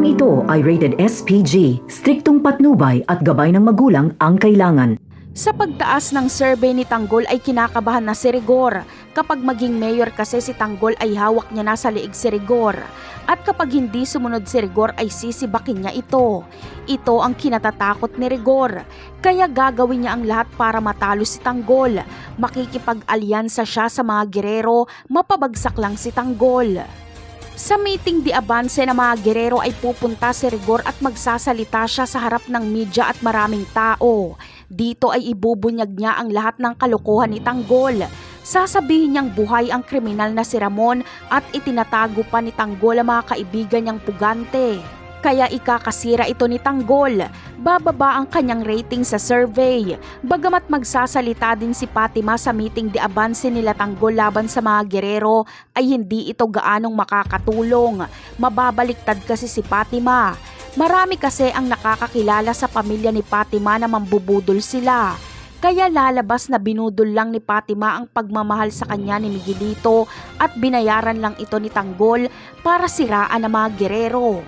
Programang ito ay rated SPG, striktong patnubay at gabay ng magulang ang kailangan. Sa pagtaas ng survey ni Tanggol ay kinakabahan na si Rigor. Kapag maging mayor kasi si Tanggol ay hawak niya na sa liig si Rigor. At kapag hindi sumunod si Rigor ay sisibakin niya ito. Ito ang kinatatakot ni Rigor. Kaya gagawin niya ang lahat para matalo si Tanggol. Makikipag-alyansa siya sa mga gerero, mapabagsak lang si Tanggol. Sa meeting di abanse ng mga gerero ay pupunta si Rigor at magsasalita siya sa harap ng media at maraming tao. Dito ay ibubunyag niya ang lahat ng kalokohan ni Tanggol. Sasabihin niyang buhay ang kriminal na si Ramon at itinatago pa ni Tanggol ang mga kaibigan niyang pugante. Kaya ikakasira ito ni Tanggol. Bababa ang kanyang rating sa survey. Bagamat magsasalita din si Fatima sa meeting di abanse nila Tanggol laban sa mga gerero, ay hindi ito gaanong makakatulong. Mababaliktad kasi si Fatima. Marami kasi ang nakakakilala sa pamilya ni Fatima na mambubudol sila. Kaya lalabas na binudol lang ni Fatima ang pagmamahal sa kanya ni Miguelito at binayaran lang ito ni Tanggol para siraan ang mga gerero.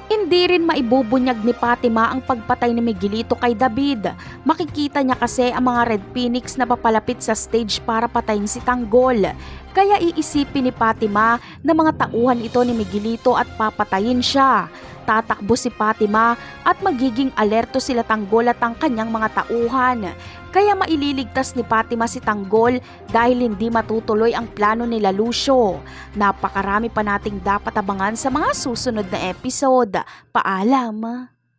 Hindi rin maibubunyag ni Fatima ang pagpatay ni Miguelito kay David. Makikita niya kasi ang mga Red Phoenix na papalapit sa stage para patayin si Tanggol. Kaya iisipin ni Fatima na mga tauhan ito ni Miguelito at papatayin siya. Tatakbo si Fatima at magiging alerto sila Tanggol at ang kanyang mga tauhan. Kaya maililigtas ni Fatima si Tanggol dahil hindi matutuloy ang plano nila Lucio. Napakarami pa nating dapat abangan sa mga susunod na episode. Paalam!